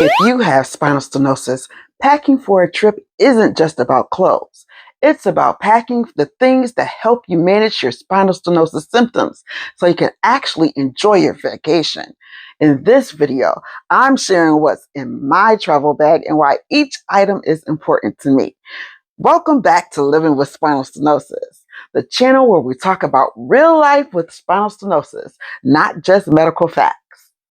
If you have spinal stenosis, packing for a trip isn't just about clothes. It's about packing the things that help you manage your spinal stenosis symptoms so you can actually enjoy your vacation. In this video, I'm sharing what's in my travel bag and why each item is important to me. Welcome back to Living with Spinal Stenosis, the channel where we talk about real life with spinal stenosis, not just medical facts.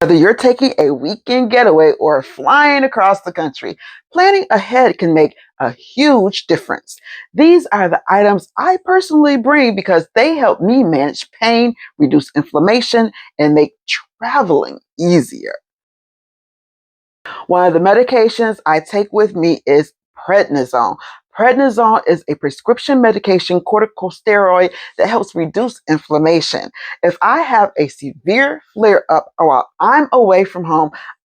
Whether you're taking a weekend getaway or flying across the country, planning ahead can make a huge difference. These are the items I personally bring because they help me manage pain, reduce inflammation, and make traveling easier. One of the medications I take with me is prednisone. Prednisone is a prescription medication corticosteroid that helps reduce inflammation. If I have a severe flare-up while I'm away from home,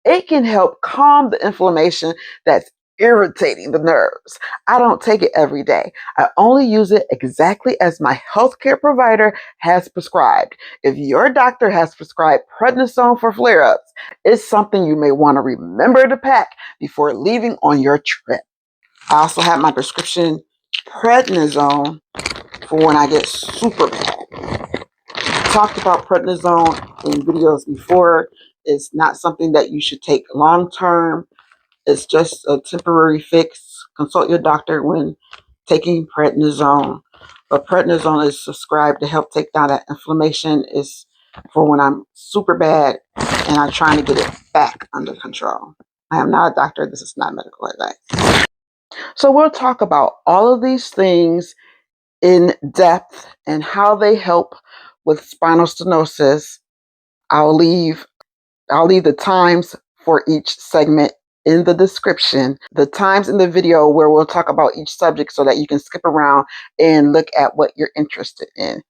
it can help calm the inflammation that's irritating the nerves. I don't take it every day. I only use it exactly as my healthcare provider has prescribed. If your doctor has prescribed prednisone for flare-ups, it's something you may want to remember to pack before leaving on your trip. I also have my prescription prednisone for when I get super bad. I talked about prednisone in videos before. It's not something that you should take long term. It's just a temporary fix. Consult your doctor when taking prednisone. But prednisone is prescribed to help take down that inflammation. Is for when I'm super bad and I'm trying to get it back under control. I am not a doctor. This is not medical advice. So we'll talk about all of these things in depth and how they help with spinal stenosis. I'll leave the times for each segment in the description, the times in the video where we'll talk about each subject so that you can skip around and look at what you're interested in.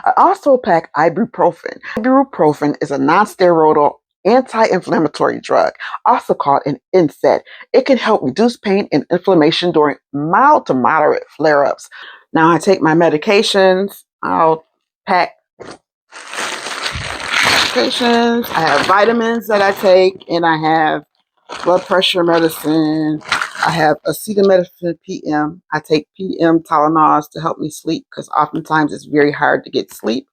I also pack ibuprofen. Ibuprofen is a non-steroidal anti-inflammatory drug, also called an NSAID. It can help reduce pain and inflammation during mild to moderate flare-ups. Now I take my medications. I'll pack medications. I have vitamins that I take, and I have blood pressure medicine. I have acetaminophen PM. I take PM Tylenols to help me sleep because oftentimes it's very hard to get sleep.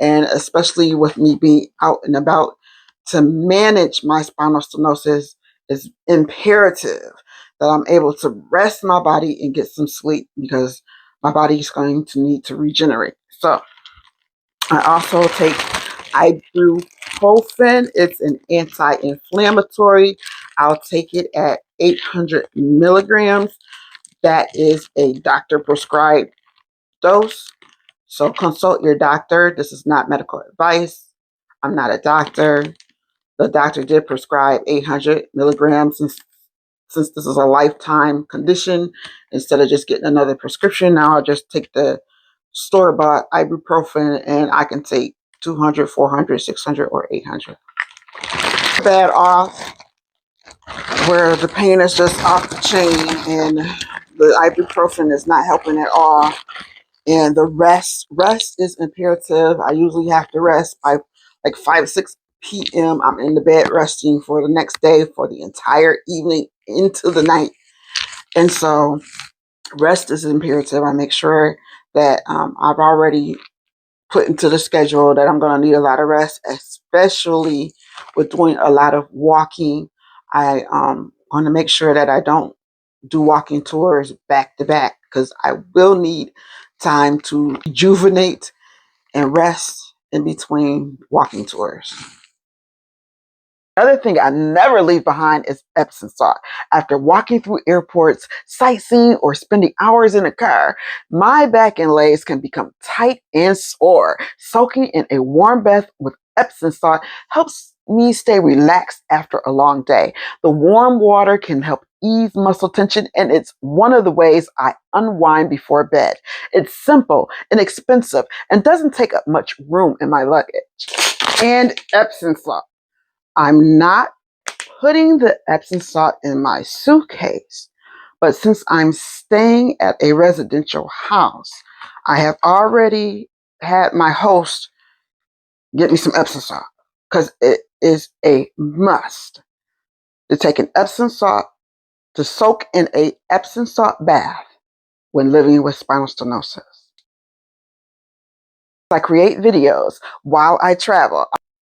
And especially with me being out and about, to manage my spinal stenosis is imperative that I'm able to rest my body and get some sleep because my body is going to need to regenerate. So I also take ibuprofen. It's an anti-inflammatory. I'll take it at 800 milligrams. That is a doctor prescribed dose. So consult your doctor. This is not medical advice. I'm not a doctor. The doctor did prescribe 800 milligrams since this is a lifetime condition. Instead of just getting another prescription, now I'll just take the store-bought ibuprofen and I can take 200, 400, 600, or 800. Bad off where the pain is just off the chain and the ibuprofen is not helping at all. And the rest is imperative. I usually have to rest by like 5, 6 p.m. I'm in the bed resting for the next day for the entire evening into the night. And so rest is imperative. I make sure that I've already put into the schedule that I'm going to need a lot of rest, especially with doing a lot of walking. I want to make sure that I don't do walking tours back to back because I will need time to rejuvenate and rest in between walking tours. Another thing I never leave behind is Epsom salt. After walking through airports, sightseeing, or spending hours in a car, my back and legs can become tight and sore. Soaking in a warm bath with Epsom salt helps me stay relaxed after a long day. The warm water can help ease muscle tension, and it's one of the ways I unwind before bed. It's simple, inexpensive, and doesn't take up much room in my luggage. And Epsom salt. I'm not putting the Epsom salt in my suitcase, but since I'm staying at a residential house, I have already had my host get me some Epsom salt because is a must. To take an Epsom salt, to soak in a Epsom salt bath when living with spinal stenosis. I create videos while I travel.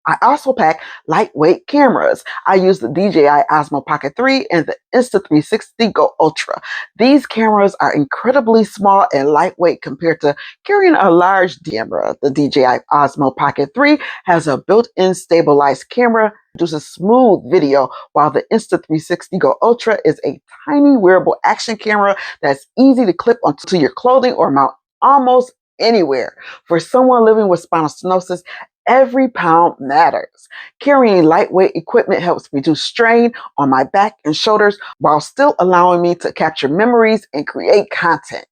I also pack lightweight cameras. I use the DJI Osmo Pocket 3 and the Insta360 Go Ultra. These cameras are incredibly small and lightweight compared to carrying a large camera. The DJI Osmo Pocket 3 has a built-in stabilized camera, produces smooth video, while the Insta360 Go Ultra is a tiny wearable action camera that's easy to clip onto your clothing or mount almost anywhere. For someone living with spinal stenosis, every pound matters. Carrying lightweight equipment helps reduce strain on my back and shoulders while still allowing me to capture memories and create content.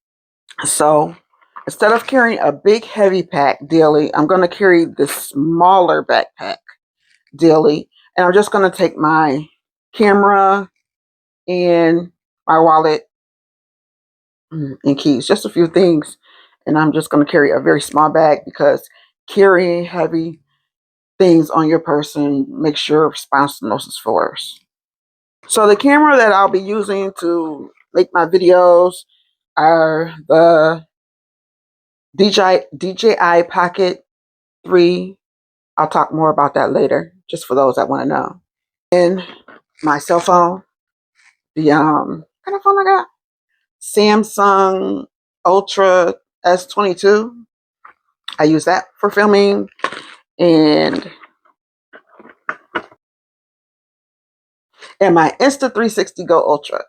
So instead of carrying a big heavy pack daily, I'm going to carry this smaller backpack daily. And I'm just going to take my camera and my wallet and keys, just a few things. And I'm just going to carry a very small bag because carrying heavy things on your person makes your spinal stenosis worse. So the camera that I'll be using to make my videos are the DJI Pocket 3. I'll talk more about that later, just for those that want to know. And my cell phone, the kind of phone I got, Samsung Ultra S22. I use that for filming. And my Insta360 Go Ultra.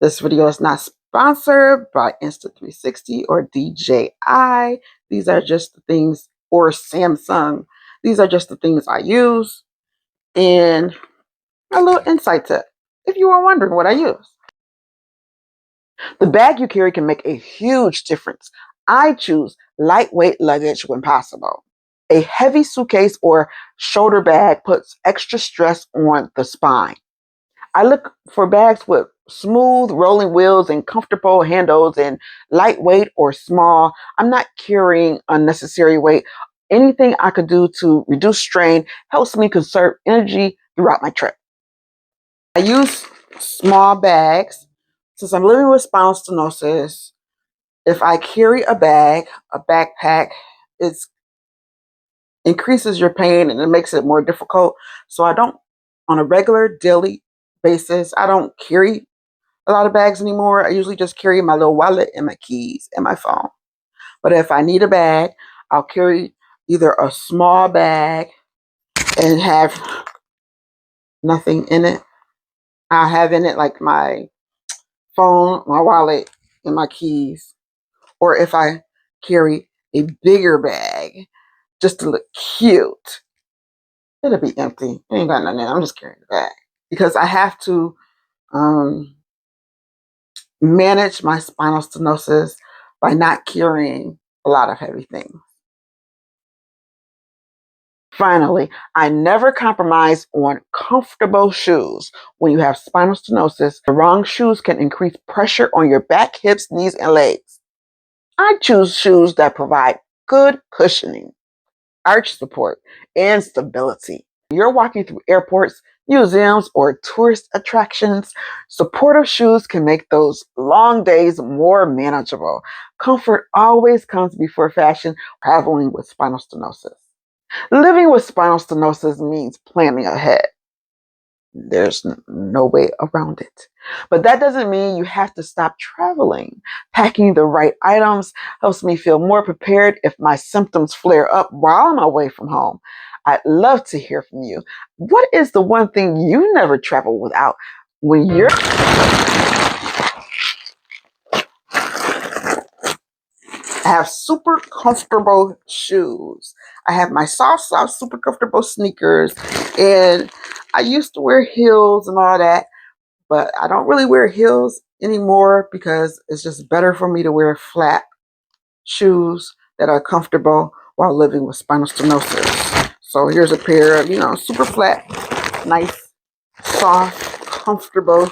This video is not sponsored by Insta360 or DJI. These are just the things, or Samsung. These are just the things I use. And a little insight tip, if you are wondering what I use. The bag you carry can make a huge difference. I choose lightweight luggage when possible. A heavy suitcase or shoulder bag puts extra stress on the spine. I look for bags with smooth rolling wheels and comfortable handles and lightweight or small. I'm not carrying unnecessary weight. Anything I could do to reduce strain helps me conserve energy throughout my trip. I use small bags. Since I'm living with spinal stenosis, if I carry a bag, a backpack, it increases your pain and it makes it more difficult. So I don't, on a regular daily basis, I don't carry a lot of bags anymore. I usually just carry my little wallet and my keys and my phone. But if I need a bag, I'll carry either a small bag and have nothing in it. I'll have in it like my phone, my wallet, and my keys. Or if I carry a bigger bag just to look cute, it'll be empty. It ain't got nothing in it. I'm just carrying the bag because I have to manage my spinal stenosis by not carrying a lot of heavy things. Finally, I never compromise on comfortable shoes. When you have spinal stenosis, the wrong shoes can increase pressure on your back, hips, knees, and legs. I choose shoes that provide good cushioning, arch support, and stability. You're walking through airports, museums, or tourist attractions, supportive shoes can make those long days more manageable. Comfort always comes before fashion. Traveling with spinal stenosis. Living with spinal stenosis means planning ahead. There's no way around it. But that doesn't mean you have to stop traveling. Packing the right items helps me feel more prepared if my symptoms flare up while I'm away from home. I'd love to hear from you. What is the one thing you never travel without when you're... I have super comfortable shoes. I have my soft, super comfortable sneakers. And I used to wear heels and all that, but I don't really wear heels anymore because it's just better for me to wear flat shoes that are comfortable while living with spinal stenosis. So here's a pair of, super flat, nice, soft, comfortable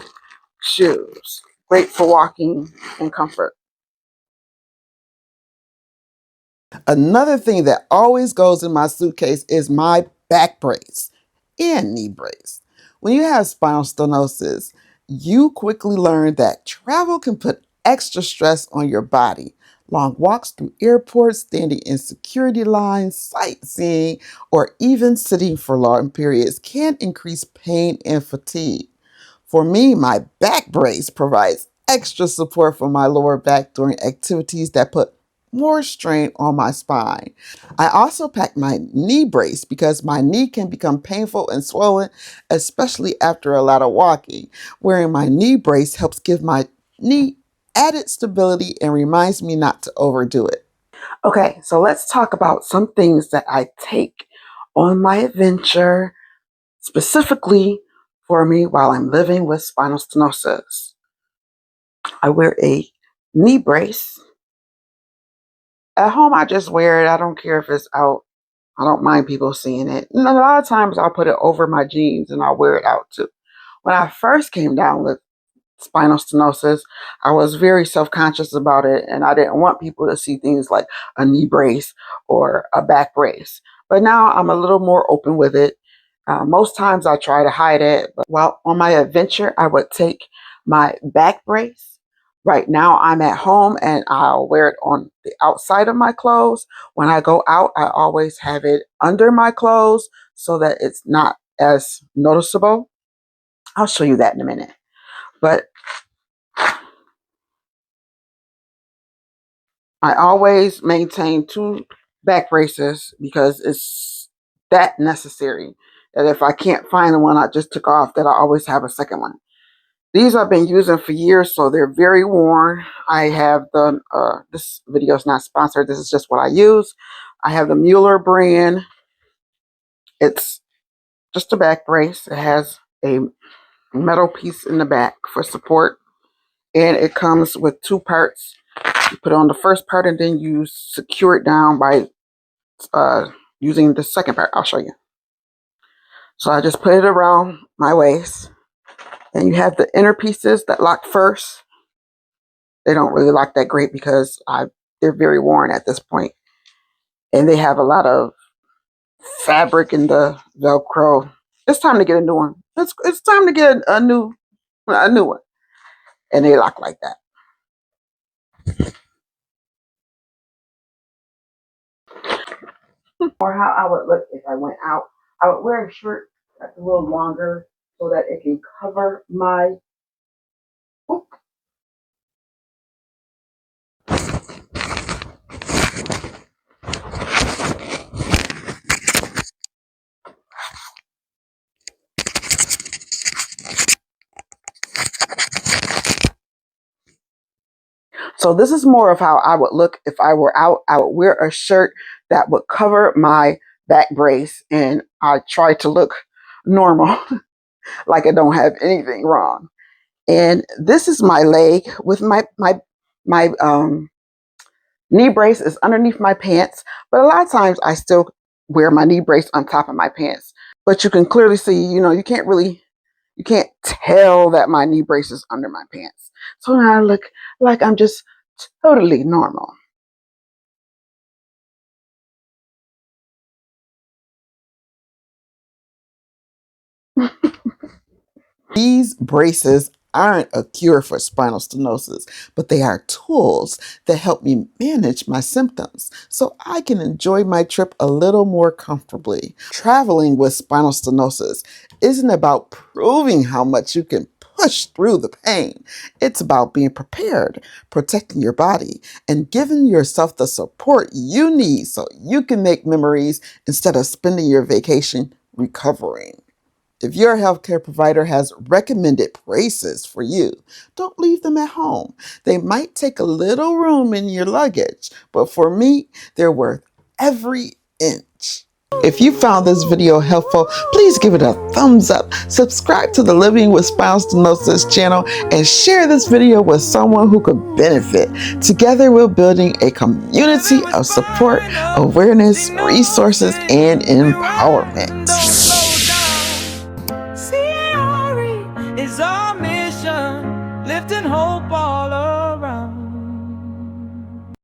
shoes. Great for walking and comfort. Another thing that always goes in my suitcase is my back brace, and knee brace. When you have spinal stenosis, you quickly learn that travel can put extra stress on your body. Long walks through airports, standing in security lines, sightseeing, or even sitting for long periods can increase pain and fatigue. For me, my back brace provides extra support for my lower back during activities that put more strain on my spine. I also pack my knee brace because my knee can become painful and swollen, especially after a lot of walking. Wearing my knee brace helps give my knee added stability and reminds me not to overdo it. Okay, so let's talk about some things that I take on my adventure, specifically for me while I'm living with spinal stenosis. I wear a knee brace. At home, I just wear it. I don't care if it's out. I don't mind people seeing it. And a lot of times I'll put it over my jeans and I'll wear it out too. When I first came down with spinal stenosis, I was very self-conscious about it, and I didn't want people to see things like a knee brace or a back brace. But now I'm a little more open with it. Most times I try to hide it, but while on my adventure, I would take my back brace. Right now I'm at home and I'll wear it on the outside of my clothes. When I go out, I always have it under my clothes so that it's not as noticeable. I'll show you that in a minute. But I always maintain 2 back braces because it's that necessary. That if I can't find the one I just took off, that I always have a second one. These I've been using for years, so they're very worn. I have the, this video is not sponsored. This is just what I use. I have the Mueller brand. It's just a back brace. It has a metal piece in the back for support. And it comes with 2 parts. You put on the first part and then you secure it down by using the second part. I'll show you. So I just put it around my waist. And you have the inner pieces that lock first. They don't really lock that great because they're very worn at this point. And they have a lot of fabric in the Velcro. It's time to get a new one. It's time to get a new one. And they lock like that. Or how I would look if I went out. I would wear a shirt that's a little longer so that it can cover my book. So this is more of how I would look if I were out. I would wear a shirt that would cover my back brace, and I try to look normal, like I don't have anything wrong. And this is my leg with my knee brace is underneath my pants, but a lot of times I still wear my knee brace on top of my pants. But you can clearly see, you can't tell that my knee brace is under my pants. So now I look like I'm just totally normal. These braces aren't a cure for spinal stenosis, but they are tools that help me manage my symptoms so I can enjoy my trip a little more comfortably. Traveling with spinal stenosis isn't about proving how much you can push through the pain. It's about being prepared, protecting your body, and giving yourself the support you need so you can make memories instead of spending your vacation recovering. If your healthcare provider has recommended braces for you, don't leave them at home. They might take a little room in your luggage, but for me, they're worth every inch. If you found this video helpful, please give it a thumbs up, subscribe to the Living with Spinal Stenosis channel, and share this video with someone who could benefit. Together, we're building a community of support, awareness, resources, and empowerment.